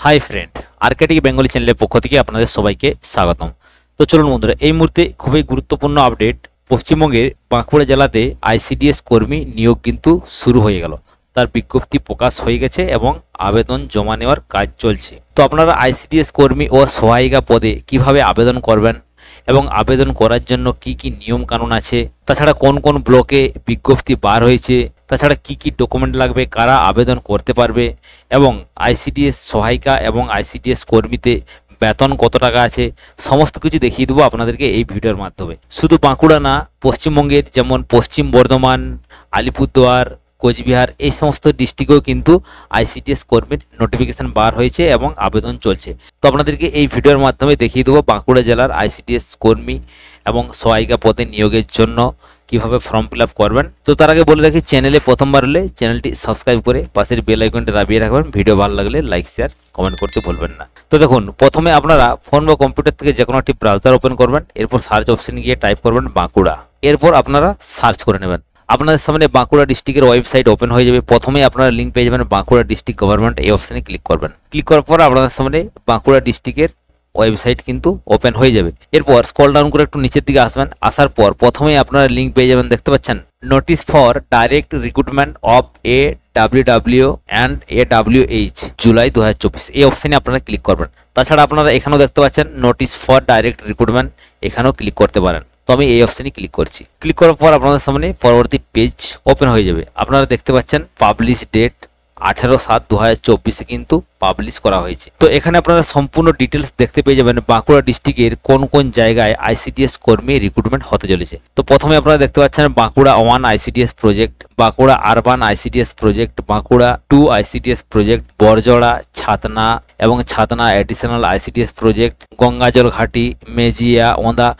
Hi friend, আরকেটিক Bengali চ্যানেলের পক্ষ থেকে আপনাদের সবাইকে স্বাগতম। তো চলুন বন্ধুরা, এই মুহূর্তে খুবই গুরুত্বপূর্ণ আপডেট। পশ্চিমবঙ্গের বাঁকুড়া জেলাতে আইসিডিএস কর্মী নিয়োগ কিন্তু শুরু হয়ে গেল। তার বিজ্ঞপ্তি প্রকাশ হয়ে গেছে এবং আবেদন জমা নেওয়ার কাজ চলছে। তো আপনারা আইসিডিএস কর্মী ও সহায়িকা পদে কিভাবে আবেদন করবেন এবং আবেদন করার জন্য কি কি নিয়ম কানুন আছে, তাছাড়া কোন কোন ব্লকে বিজ্ঞপ্তি বার হয়েছে, তাছাড়া কি কি ডকুমেন্ট লাগবে, কারা আবেদন করতে পারবে এবং আইসিডিএস সহায়িকা এবং আইসিডিএস কর্মীতে বেতন কত টাকা আছে, সমস্ত কিছু দেখিয়ে দেবো আপনাদেরকে এই ভিডিওর মাধ্যমে। শুধু বাঁকুড়া না, পশ্চিমবঙ্গের যেমন পশ্চিম বর্ধমান, আলিপুরদুয়ার, কোচবিহার এই সমস্ত ডিস্ট্রিক্টেও কিন্তু আইসিডিএস কর্মীর নোটিফিকেশন বার হয়েছে এবং আবেদন চলছে। তো আপনাদেরকে এই ভিডিওর মাধ্যমে দেখিয়ে দেবো বাঁকুড়া জেলার আইসিডিএস কর্মী এবং সহায়িকা পদে নিয়োগের জন্য কিভাবে ফর্ম ফিল আপ করবেন। তো তার আগে বলে রাখি, চ্যানেলে প্রথমবার হলে চ্যানেলটি সাবস্ক্রাইব করে পাশের বেল আইকনটি দাবিয়ে রাখবেন। ভিডিও ভালো লাগলে লাইক, শেয়ার, কমেন্ট করতে ভুলবেন না। তো দেখুন, প্রথমে আপনারা ফোন বা কম্পিউটার থেকে যে কোনো একটি ব্রাউজার ওপেন করবেন, এরপর সার্চ অপশনে গিয়ে টাইপ করবেন বাঁকুড়া, এরপর আপনারা সার্চ করে নেবেন। আপনাদের সামনে বাঁকুড়া ডিস্ট্রিক্টের ওয়েবসাইট ওপেন হয়ে যাবে। প্রথমেই আপনারা লিঙ্ক পেয়ে যাবেন বাঁকুড়া ডিস্ট্রিক্ট গভর্নমেন্ট, এই অপশনে ক্লিক করবেন। ক্লিক করার পর আপনাদের সামনে বাঁকুড়া ডিস্ট্রিক্টের ওয়েবসাইট কিন্তু ওপেন হয়ে যাবে। এরপর স্ক্রল ডাউন করে একটু নিচের দিকে আসবেন। আসার পর প্রথমেই আপনারা লিঙ্ক পেয়ে যাবেন, দেখতে পাচ্ছেন notice for direct recruitment of AWW and AWH July 2024, এই অপশনে আপনারা ক্লিক করবেন। তাছাড়া আপনারা এখানেও দেখতে পাচ্ছেন নোটিস ফর ডাইরেক্ট রিক্রুটমেন্ট, এখানেও ক্লিক করতে পারেন। তো আমি এই অপশনে ক্লিক করছি। ক্লিক করার পর আপনাদের সামনে পরবর্তী পেজ ওপেন হয়ে যাবে। আপনারা দেখতে পাচ্ছেন পাবলিশ ডেট 18/7/2024 কিন্তু পাবলিশ করা হয়েছে। তো এখানে আপনারা সম্পূর্ণ ডিটেলস দেখতে পেয়ে যাবেন বাঁকুড়া ডিস্ট্রিক্টের কোন কোন জায়গায় আইসিডিএস কর্মী রিক্রুটমেন্ট হতে চলেছে। তো প্রথমে আপনারা দেখতে পাচ্ছেন Bankura 1 ICDS project, Bankura urban ICDS project, Bankura 2 ICDS project, Barjora, Chhatna এবং Chhatna additional ICDS project, Gangajalghati, Mejia, ওঁদা,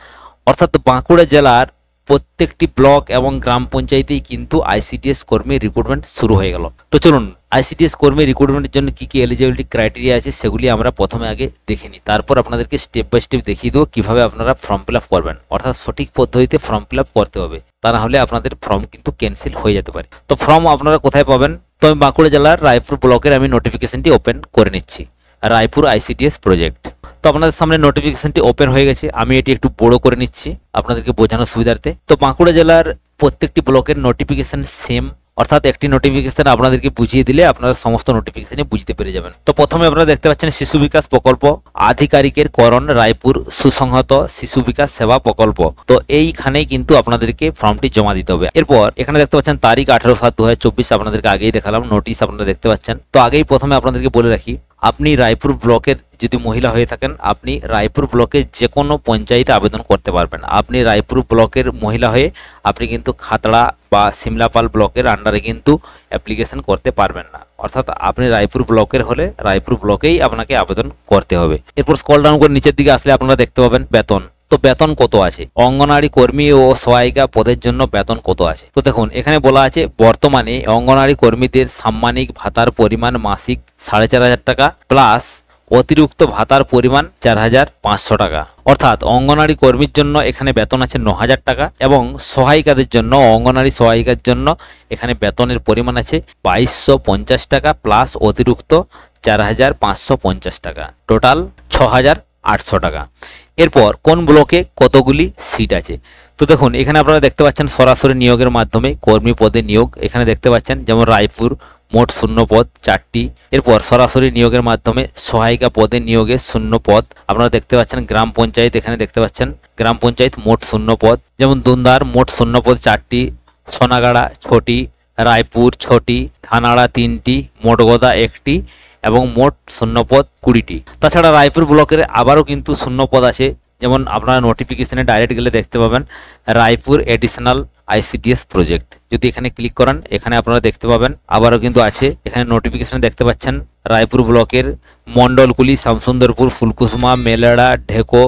অর্থাৎ বাঁকুড়া জেলার প্রত্যেকটি ব্লক এবং গ্রাম পঞ্চায়েতেই কিন্তু আইসিডিএস কর্মী রিক্রুটমেন্ট শুরু হয়ে গেল। তো চলুন, আইসিডিএস কর্মী রিক্রুটমেন্টের জন্য কি কি এলিজিবিলিটি ক্রাইটেরিয়া আছে সেগুলি আমরা প্রথমে আগে দেখে নিই। তারপর আপনাদেরকে স্টেপ বাই স্টেপ দেখিয়ে দেবো কিভাবে আপনারা ফর্ম ফিল আপ করবেন, অর্থাৎ সঠিক পদ্ধতিতে ফর্ম ফিল আপ করতে হবে, তা না হলে আপনাদের ফর্ম কিন্তু ক্যান্সেল হয়ে যেতে পারে। তো ফর্ম আপনারা কোথায় পাবেন? তো আমি বাঁকুড়া জেলার রায়পুর ব্লকের আমি নোটিফিকেশনটি ওপেন করে নিচ্ছি, রায়পুর আইসিডিএস প্রজেক্ট। তো আপনাদের সামনে নোটিফিকেশনটি ওপেন হয়ে গেছে। আমি এটি একটু বড় করে নিচ্ছি আপনাদেরকে বোঝানোর সুবিধার্থে। তো বাঁকুড়া জেলার প্রত্যেকটি ব্লকের নোটিফিকেশন সেম, অর্থাৎ একটি নোটিফিকেশন আপনাদেরকে বুঝিয়ে দিলে আপনারা সমস্ত নোটিফিকেশনই বুঝতে পেরে যাবেন। তো প্রথমে আপনারা দেখতে পাচ্ছেন শিশু বিকাশ প্রকল্প আধিকারিকের করণ রায়পুর সুসংহত শিশু বিকাশ সেবা প্রকল্প। তো এইখানেই কিন্তু আপনাদেরকে ফর্মটি জমা দিতে হবে। এরপর এখানে দেখতে পাচ্ছেন তারিখ 18/7/2024, আপনাদেরকে আগেই দেখালাম নোটিশ আপনারা দেখতে পাচ্ছেন। তো আগেই প্রথমে আপনাদেরকে বলে রাখি, আপনি রায়পুর ব্লকের যদি মহিলা হয়ে থাকেন, আপনি রায়পুর ব্লকের যে কোনো পঞ্চায়েতে আবেদন করতে পারবেন। আপনি রায়পুর ব্লকের মহিলা হয়ে আপনি কিন্তু খাতড়া বা সিমলাপাল ব্লকের আন্ডারে কিন্তু অ্যাপ্লিকেশন করতে পারবেন না, অর্থাৎ আপনি রায়পুর ব্লকের হলে রায়পুর ব্লকেই আপনাকে আবেদন করতে হবে। এরপর স্ক্রল ডাউন করে নিচের দিকে আসলে আপনারা দেখতে পাবেন বেতন। তো বেতন কত আছে, অঙ্গনারী কর্মী ও সহায়িকা পদের জন্য বেতন কত আছে? তো দেখুন, এখানে বলা আছে বর্তমানে অঙ্গনারী কর্মীদের সাম্মানিক ভাতার পরিমাণ মাসিক 4,500 টাকা প্লাস অতিরিক্ত ভাতার পরিমাণ 4,500 টাকা, অর্থাৎ অঙ্গনারী কর্মীর জন্য এখানে বেতন আছে 9,000 টাকা এবং সহায়িকাদের জন্য অঙ্গনারী সহায়িকার জন্য এখানে বেতনের পরিমাণ আছে 2,250 টাকা প্লাস অতিরিক্ত 4,550 টাকা, টোটাল 6,800 টাকা। এরপর কোন ব্লকে কতগুলি সিট আছে? তো দেখুন, এখানে আপনারা দেখতে পাচ্ছেন সরাসরি নিয়োগের মাধ্যমে কর্মী পদে নিয়োগ, এখানে দেখতে পাচ্ছেন যেমন রায়পুর মোট 0 পদ 4টি। এরপর সরাসরি নিয়োগের মাধ্যমে সহায়িকা পদে নিয়োগে 0 পদ আপনারা দেখতে পাচ্ছেন। গ্রাম পঞ্চায়েত, এখানে দেখতে পাচ্ছেন গ্রাম পঞ্চায়েত মোট 0 পদ, যেমন দুন্দার মোট 0 পদ 4টি, সোনাগাড়া 6টি, রায়পুর 6টি, ধানাড়া 3টি, মোটগদা 1টি এবং মোট 0 পদ 20টি। তাছাড়া রায়পুর ব্লকের আবারও কিন্তু 0 পদ আছে, যেমন আপনারা নোটিফিকেশনে ডাইরেক্ট গেলে দেখতে পাবেন রায়পুর এডিশনাল আইসিডিএস প্রজেক্ট। যদি এখানে ক্লিক করেন, এখানে আপনারা দেখতে পাবেন আবারও কিন্তু আছে। এখানে নোটিফিকেশনে দেখতে পাচ্ছেন রায়পুর ব্লকের মণ্ডলকুলি, শ্যামসুন্দরপুর, ফুলকুসুমা, মেলাড়া, ঢেকো,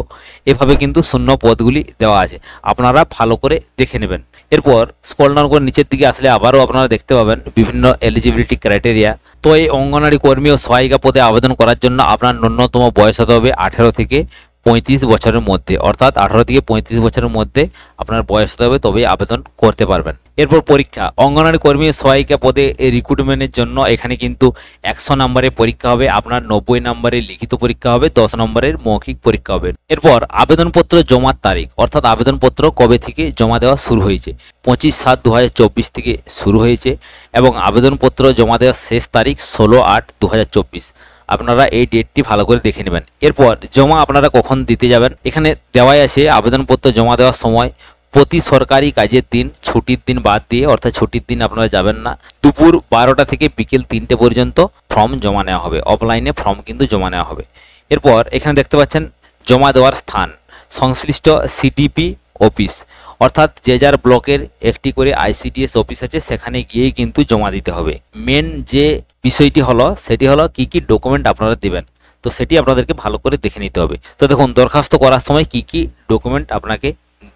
এভাবে কিন্তু 0 পদগুলি দেওয়া আছে, আপনারা ভালো করে দেখে নেবেন। এরপর স্ক্রল ডাউন করে নিচের দিকে আসলে আবারও আপনারা দেখতে পাবেন বিভিন্ন এলিজিবিলিটি ক্রাইটেরিয়া। তো এই অঙ্গনারী কর্মী ও সহায়িকা পদে আবেদন করার জন্য আপনার ন্যূনতম বয়স হতে হবে 18 থেকে 35 বছরের মধ্যে, অর্থাৎ 18 থেকে 35 বছরের মধ্যে আপনার বয়স হতে হবে, তবেই আবেদন করতে পারবেন। এরপর পরীক্ষা, অঙ্গনওয়াড়ি কর্মী ও সহায়িকা পদে রিক্রুটমেন্টের জন্য এখানে কিন্তু 100 নম্বরের পরীক্ষা হবে, আপনার 90 নম্বরের লিখিত পরীক্ষা হবে, 10 নম্বরের মৌখিক পরীক্ষা হবে। এরপর আবেদনপত্র জমার তারিখ, অর্থাৎ আবেদনপত্র কবে থেকে জমা দেওয়া শুরু হয়েছে, 25/7/2024 থেকে শুরু হয়েছে এবং আবেদনপত্র জমা দেওয়ার শেষ তারিখ 16/8/2024। আপনারা এই ডেটটি ভালো করে দেখে নেবেন। এরপর জমা আপনারা কখন দিতে যাবেন, এখানে দেওয়াই আছে আবেদনপত্র জমা দেওয়ার সময় প্রতি সরকারি কাজের দিন ছুটির দিন বাদ দিয়ে, অর্থাৎ ছুটির দিন আপনারা যাবেন না, দুপুর 12টা থেকে বিকেল 3টে পর্যন্ত ফর্ম জমা নেওয়া হবে, অফলাইনে ফর্ম কিন্তু জমা নেওয়া হবে। এরপর এখানে দেখতে পাচ্ছেন জমা দেওয়ার স্থান সংশ্লিষ্ট সিডিপি অফিস, অর্থাৎ যে যার ব্লকের একটি করে আইসিডিএস অফিস আছে, সেখানে গিয়েই কিন্তু জমা দিতে হবে। মেন যে বিষয়টি হলো সেটি হলো কি কি ডকুমেন্ট আপনারা দেবেন, তো সেটি আপনাদেরকে ভালো করে দেখে নিতে হবে। তো দেখুন, দরখাস্ত করার সময় কি কি ডকুমেন্ট আপনাকে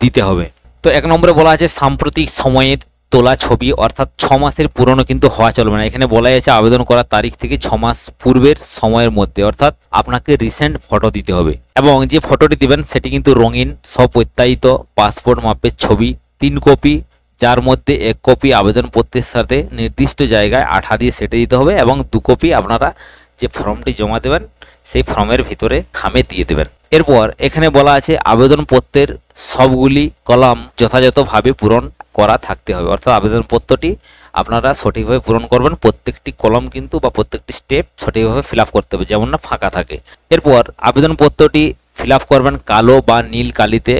দিতে হবে। তো 1 নম্বরে বলা আছে সাম্প্রতিক সময়ের তোলা ছবি, অর্থাৎ 6 মাসের পুরনো কিন্তু হওয়া চলবে না। এখানে বলা আছে আবেদন করার তারিখ থেকে 6 মাস পূর্বের সময়ের মধ্যে, অর্থাৎ আপনাকে রিসেন্ট ফটো দিতে হবে এবং যে ফটোটি দিবেন সেটি কিন্তু রঙিন স্বপ্রত্যায়িত পাসপোর্ট মাপের ছবি 3 কপি, যার মধ্যে 1 কপি আবেদনপত্রের সাথে নির্দিষ্ট জায়গায় আঠা দিয়ে সেটে দিতে হবে এবং 2 কপি আপনারা যে ফর্মটি জমা দেবেন সেই ফর্মের ভিতরে খামে দিয়ে দেবেন। এরপর এখানে বলা আছে আবেদনপত্রের সবগুলি কলাম যথাযথভাবে পূরণ করা থাকতে হবে, অর্থাৎ আবেদনপত্রটি আপনারা সঠিকভাবে পূরণ করবেন, প্রত্যেকটি কলাম কিন্তু বা প্রত্যেকটি স্টেপ সঠিকভাবে ফিল আপ করতে হবে, যেমন না ফাঁকা থাকে। এরপর আবেদনপত্রটি ফিল আপ করবেন কালো বা নীল কালিতে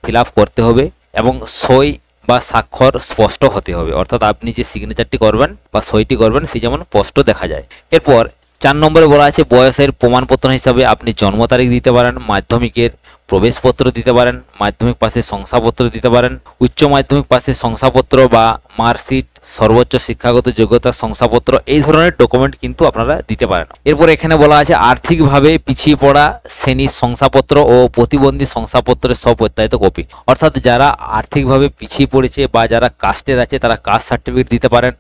ফিল আপ করতে হবে এবং সই বা স্বাক্ষর স্পষ্ট হতে হবে, অর্থাৎ আপনি যে সিগনেচারটি করবেন বা সইটি করবেন সেই যেমন স্পষ্ট দেখা যায়। এরপর 4 নম্বরে বলা আছে বয়সের প্রমাণপত্র হিসাবে আপনি জন্ম তারিখ দিতে পারেন, মাধ্যমিকের প্রবেশপত্র দিতে পারেন, মাধ্যমিক পাশের শংসাপত্র দিতে পারেন, উচ্চ মাধ্যমিক পাশের শংসাপত্র বা মার্কশিট, সর্বোচ্চ শিক্ষাগত যোগ্যতার শংসাপত্র, এই ধরনের ডকুমেন্ট কিন্তু আপনারা দিতে পারেন। এরপর এখানে বলা আছে আর্থিকভাবে পিছিয়ে পড়া শ্রেণীর শংসাপত্র ও প্রতিবন্ধী শংসাপত্রের স্বপ্রত্যায়িত কপি, অর্থাৎ যারা আর্থিকভাবে পিছিয়ে পড়েছে বা যারা কাস্টের আছে তারা কাস্ট সার্টিফিকেট দিতে পারেন।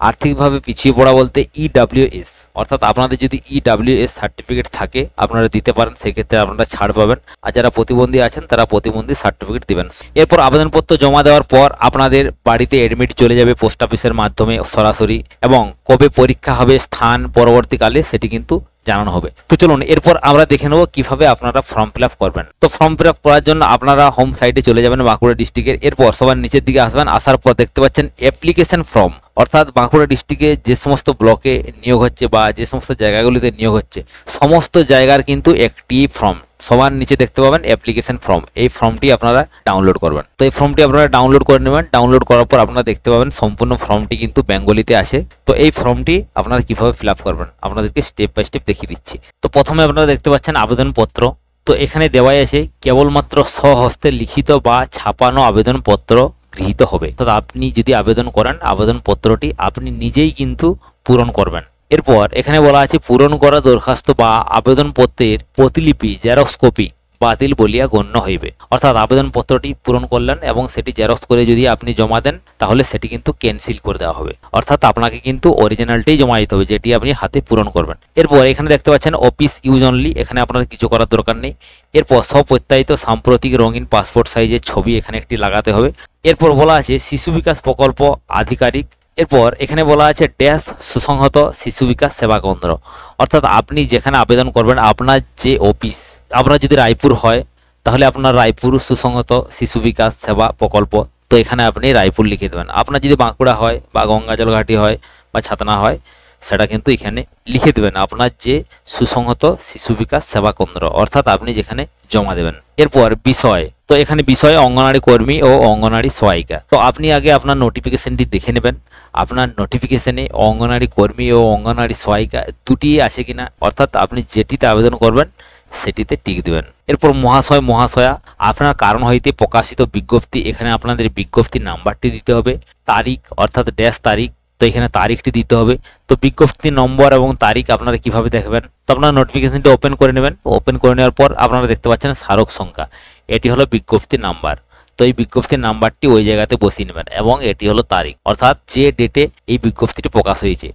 আর্থিকভাবে পিছিয়ে পড়া বলতে ইডব্লিউএস, অর্থাৎ আপনাদের যদি ইডব্লিউএস সার্টিফিকেট থাকে আপনারা দিতে পারেন, সেক্ষেত্রে আপনারা ছাড় পাবেন। আর যারা প্রতিবন্ধী আছেন তারা প্রতিবন্ধী সার্টিফিকেট দিবেন। এরপর আবেদনপত্র জমা দেওয়ার পর আপনাদের বাড়িতে অ্যাডমিট চলে যাবে পোস্ট অফিসের মাধ্যমে সরাসরি, এবং কবে পরীক্ষা হবে স্থান পরবর্তীকালে সেটি কিন্তু জানানো হবে। তো চলুন এরপর আমরা দেখে নেব কিভাবে আপনারা ফর্ম ফিল আপ করবেন। তো ফর্ম ফিল আপ করার জন্য আপনারা হোম সাইটে চলে যাবেন বাঁকুড়া ডিস্ট্রিক্টের। এরপর সবার নিচের দিকে আসবেন, আসার পর দেখতে পাচ্ছেন অ্যাপ্লিকেশন ফর্ম, অর্থাৎ বাঁকুড়া ডিস্ট্রিক্টে যে সমস্ত ব্লকে নিয়োগ হচ্ছে বা যে সমস্ত জায়গাগুলিতে নিয়োগ হচ্ছে সমস্ত জায়গার কিন্তু একটি ফর্ম সবার নিচে দেখতে পাবেন অ্যাপ্লিকেশন ফর্ম। এই ফর্মটি আপনারা ডাউনলোড করবেন। তো এই ফর্মটি আপনারা ডাউনলোড করে নেবেন। ডাউনলোড করার পর আপনারা দেখতে পাবেন সম্পূর্ণ ফর্মটি কিন্তু বেঙ্গলিতে আছে। তো এই ফর্মটি আপনারা কিভাবে ফিল আপ করবেন আপনাদেরকে স্টেপ বাই স্টেপ দেখিয়ে দিচ্ছি। তো প্রথমে আপনারা দেখতে পাচ্ছেন আবেদনপত্র। তো এখানে দেওয়াই আছে কেবলমাত্র স্বহস্তে লিখিত বা ছাপানো আবেদনপত্র গৃহীত হবে, অর্থাৎ আপনি যদি আবেদন করেন আবেদনপত্রটি আপনি নিজেই কিন্তু পূরণ করবেন। এরপর এখানে বলা আছে পূরণ করা দরখাস্ত বা আবেদনপত্রের প্রতিলিপি জেরক্স কপি বাতিল বলিয়া গণ্য হইবে, অর্থাৎ আবেদনপত্রটি পূরণ করলেন এবং সেটি জেরক্স করে যদি আপনি জমা দেন তাহলে সেটি কিন্তু ক্যান্সেল করে দেওয়া হবে, অর্থাৎ আপনাকে কিন্তু অরিজিনালটাই জমা দিতে হবে যেটি আপনি হাতে পূরণ করবেন। এরপর এখানে দেখতে পাচ্ছেন অফিস ইউজ অনলি, এখানে আপনার কিছু করার দরকার নেই। এরপর স্বপ্রত্যায়িত সাম্প্রতিক রঙিন পাসপোর্ট সাইজের ছবি এখানে একটি লাগাতে হবে। এরপর বলা আছে শিশু বিকাশ প্রকল্প আধিকারিক। এরপর এখানে বলা আছে ড্যাশ সুসংহত শিশু বিকাশ সেবা কেন্দ্র, অর্থাৎ আপনি যেখানে আবেদন করবেন আপনার যে অফিস, আপনার যদি রায়পুর হয় তাহলে আপনার রায়পুর সুসংহত শিশু বিকাশ সেবা প্রকল্প, তো এখানে আপনি রায়পুর লিখে দেবেন। আপনার যদি বাঁকুড়া হয় বা গঙ্গাজল ঘাটি হয় বা ছাতনা হয় সেটা কিন্তু এখানে লিখে দেবেন আপনার যে সুসংহত শিশু বিকাশ সেবা কেন্দ্র, অর্থাৎ আপনি যেখানে জমা দেবেন। এরপর বিষয়, তো এখানে বিষয় অঙ্গনওয়াড়ি কর্মী ও অঙ্গনওয়াড়ি সহায়িকা। তো আপনি আগে আপনার নোটিফিকেশনটি দেখে নেবেন, আপনার নোটিফিকেশনে অঙ্গনওয়াড়ি কর্মী ও অঙ্গনওয়াড়ি সহায়িকা দুটি আছে কিনা, অর্থাৎ আপনি যেটিতে আবেদন করবেন সেটিতে টিক দেবেন। এরপর মহাশয় মহাশয়া আপনার কারণ হইতে প্রকাশিত বিজ্ঞপ্তি, এখানে আপনাদের বিজ্ঞপ্তির নাম্বারটি দিতে হবে। তারিখ অর্থাৎ ড্যাশ তারিখ, তো এখানে তারিখটি দিতে হবে। তো বিজ্ঞপ্তি নম্বর এবং তারিখ আপনারা কিভাবে দেখবেন, তো আপনারা নোটিফিকেশনটি ওপেন করে নেবেন। ওপেন করে নেওয়ার পর আপনারা দেখতে পাচ্ছেন স্মারক সংখ্যা, এটি হলো বিজ্ঞপ্তির নাম্বার। তো এই বিজ্ঞপ্তির নাম্বারটি ওই জায়গাতে বসিয়ে নেবেন এবং এটি হলো তারিখ, অর্থাৎ যে ডেটে এই বিজ্ঞপ্তিটি প্রকাশ হয়েছে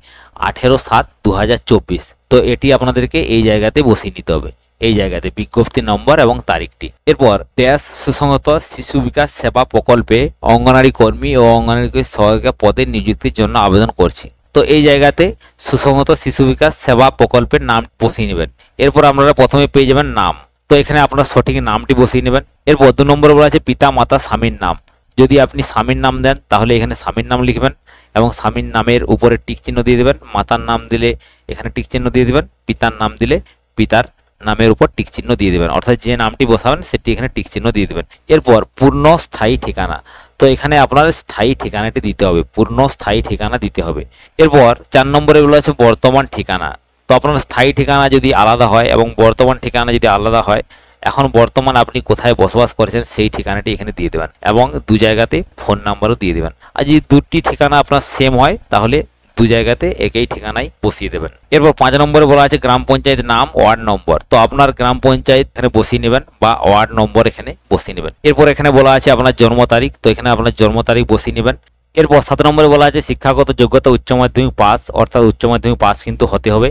18/7/2024, তো এটি আপনাদেরকে এই জায়গাতে বসিয়ে নিতে হবে। এই জায়গাতে বিজ্ঞপ্তি নম্বর এবং তারিখটি। এরপর ড্যাশ সুসংহত শিশু বিকাশ সেবা প্রকল্পে অঙ্গনারী কর্মী ও অঙ্গনারী সহায়িকা পদে নিযুক্তির জন্য আবেদন করছি। তো এই জায়গাতে সুসংহত শিশু বিকাশ সেবা প্রকল্পের নাম বসিয়ে নেবেন। এরপর আপনারা প্রথমে পেয়ে যাবেন নাম। তো এখানে আপনারা সঠিক নামটি বসিয়ে নেবেন। এরপর 2 নম্বরে বলা আছে পিতা মাতা স্বামীর নাম। যদি আপনি স্বামীর নাম দেন তাহলে এখানে স্বামীর নাম লিখবেন এবং স্বামীর নামের উপরে টিক চিহ্ন দিয়ে দেবেন। মাতার নাম দিলে এখানে টিক চিহ্ন দিয়ে দেবেন। পিতার নাম দিলে পিতার নামের উপর টিক চিহ্ন দিয়ে দেবেন, অর্থাৎ যে নামটি বসাবেন সেটি এখানে টিক চিহ্ন দিয়ে দেবেন। এরপর পূর্ণ স্থায়ী ঠিকানা। তো এখানে আপনার স্থায়ী ঠিকানাটি দিতে হবে, পূর্ণ স্থায়ী ঠিকানা দিতে হবে। এরপর 4 নম্বরে বলা আছে বর্তমান ঠিকানা। তো আপনার স্থায়ী ঠিকানা যদি আলাদা হয় এবং বর্তমান ঠিকানা যদি আলাদা হয়, এখন বর্তমান আপনি কোথায় বসবাস করছেন সেই ঠিকানাটি এখানে দিয়ে দেবেন এবং 2 জায়গাতে ফোন নাম্বারও দিয়ে দেবেন। আর যদি 2টি ঠিকানা আপনার সেম হয় তাহলে 2 জায়গাতে একই ঠিকানায় বসিয়ে দেবেন। এরপর 5 নম্বরে বলা আছে গ্রাম পঞ্চায়েত নাম ওয়ার্ড নম্বর। তো আপনার গ্রাম পঞ্চায়েত এখানে বসিয়ে নেবেন বা ওয়ার্ড নম্বর এখানে বসিয়ে নেবেন। এরপর এখানে বলা আছে আপনার জন্ম তারিখ। তো এখানে আপনার জন্ম তারিখ বসিয়ে নেবেন। এরপর 7 নম্বরে বলা আছে শিক্ষাগত যোগ্যতা উচ্চ মাধ্যমিক পাস, অর্থাৎ উচ্চ মাধ্যমিক পাস কিন্তু হতে হবে।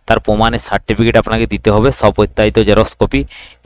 তার প্রমাণের সার্টিফিকেট আপনাকে দিতে হবে, স্বপ্রত্যায়িত জেরক্স কপি।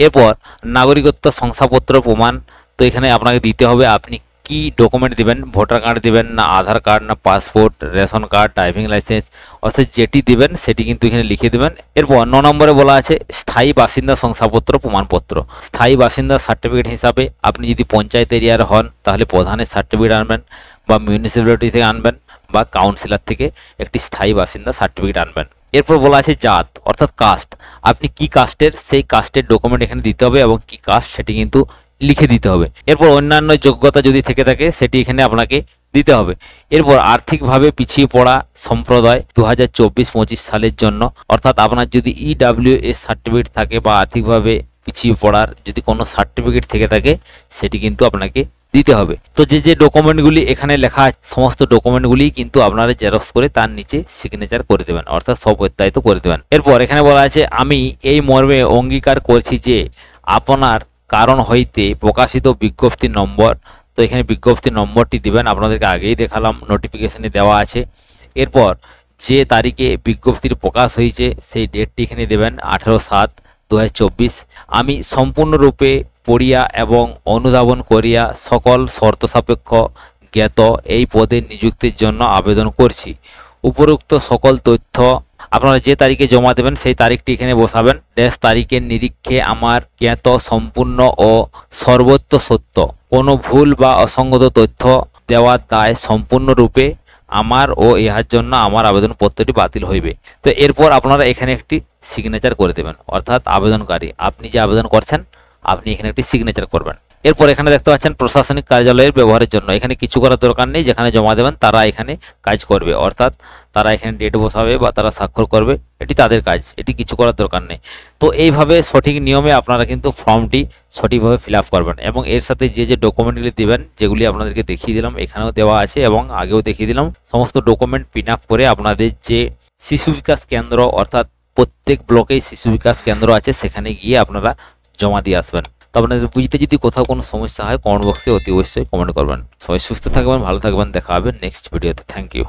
এরপর নাগরিকত্ব শংসাপত্র প্রমাণ। তো এখানে আপনাকে দিতে হবে আপনি কি ডকুমেন্ট দিবেন, ভোটার কার্ড দিবেন না আধার কার্ড না passport, ration card, driving licence, অর্থাৎ যেটি দিবেন সেটি কিন্তু এখানে লিখে দেবেন। এরপর 9 নম্বরে বলা আছে স্থায়ী বাসিন্দা শংসাপত্র প্রমাণপত্র। স্থায়ী বাসিন্দা সার্টিফিকেট হিসাবে আপনি যদি পঞ্চায়েত এরিয়ার হন তাহলে প্রধানের সার্টিফিকেট আনবেন বা মিউনিসিপ্যালিটি থেকে আনবেন বা কাউন্সিলর থেকে একটি স্থায়ী বাসিন্দা সার্টিফিকেট আনবেন। এরপর বলা আছে জাত অর্থাৎ কাস্ট। আপনি কি কাস্টের সেই কাস্টের ডকুমেন্ট এখানে দিতে হবে এবং কি কাস্ট সেটি কিন্তু লিখে দিতে হবে। এরপর অন্যান্য যোগ্যতা যদি থেকে থাকে সেটি এখানে আপনাকে দিতে হবে। এরপর আর্থিকভাবে পিছিয়ে পড়া সম্প্রদায় 2024-25 সালের জন্য, অর্থাৎ আপনার যদি EWS সার্টিফিকেট থাকে বা আর্থিকভাবে পিছিয়ে পড়ার যদি কোনো সার্টিফিকেট থেকে থাকে সেটি কিন্তু আপনাকে দিতে হবে। তো যে ডকুমেন্টগুলি এখানে লেখা আছে সমস্ত ডকুমেন্টগুলি কিন্তু আপনারা জেরক্স করে তার নিচে সিগনেচার করে দেবেন, অর্থাৎ স্বপ্রত্যায়িত করে দেবেন। এরপর এখানে বলা আছে আমি এই মর্মে অঙ্গীকার করছি যে আপনার কারণ হইতে প্রকাশিত বিজ্ঞপ্তি নম্বর। তো এখানে বিজ্ঞপ্তি নম্বরটি দিবেন, আপনাদেরকে আগেই দেখালাম, নোটিফিকেশনে দেওয়া আছে। এরপর যে তারিখে বিজ্ঞপ্তির প্রকাশ হয়েছে সেই ডেটটি এখানে দেবেন 18/7/2024। আমি সম্পূর্ণরূপে পড়িয়া এবং অনুধাবন করিয়া সকল শর্ত সাপেক্ষ জ্ঞাত এই পদে নিযুক্তির জন্য আবেদন করছি। উপরোক্ত সকল তথ্য আপনারা যে তারিখে জমা দেবেন সেই তারিখটি এখানে বসাবেন। ড্যাশ তারিখের নিরীক্ষে আমার জ্ঞাত সম্পূর্ণ ও সর্বত্র সত্য, কোনো ভুল বা অসঙ্গত তথ্য দেওয়ার দায় সম্পূর্ণরূপে আমার ও ইহার জন্য আমার আবেদনপত্রটি বাতিল হইবে। তো এরপর আপনারা এখানে একটি সিগনেচার করে দেবেন, অর্থাৎ আবেদনকারী আপনি যে আবেদন করছেন আপনি এখানে একটি সিগনেচার করবেন। এরপর এখানে দেখতে পাচ্ছেন প্রশাসনিক কার্যালয়ের ব্যবহারের জন্য। এখানে কিছু করার দরকার নেই, যেখানে জমা দেবেন তারা এখানে কাজ করবে, অর্থাৎ তারা এখানে ডেট বসাবে বা তারা স্বাক্ষর করবে, এটি তাদের কাজ, এটি কিছু করার দরকার নেই। তো এইভাবে সঠিক নিয়মে আপনারা কিন্তু ফর্মটি সঠিকভাবে ফিল আপ করবেন এবং এর সাথে যে ডকুমেন্টগুলি দিবেন যেগুলি আপনাদেরকে দেখিয়ে দিলাম এখানেও দেওয়া আছে এবং আগেও দেখিয়ে দিলাম, সমস্ত ডকুমেন্ট পিন আপ করে আপনাদের যে শিশু বিকাশ কেন্দ্র অর্থাৎ প্রত্যেক ব্লকেই শিশু বিকাশ কেন্দ্র আছে সেখানে গিয়ে আপনারা জমা দিয়ে আসবেন। তো আপনাদের বুঝতে যদি কোথাও কোনো সমস্যা হয় কমেন্ট বক্সে অতি অবশ্যই কমেন্ট করবেন। সবাই সুস্থ থাকবেন, ভালো থাকবেন, দেখা হবে নেক্সট ভিডিওতে। Thank you.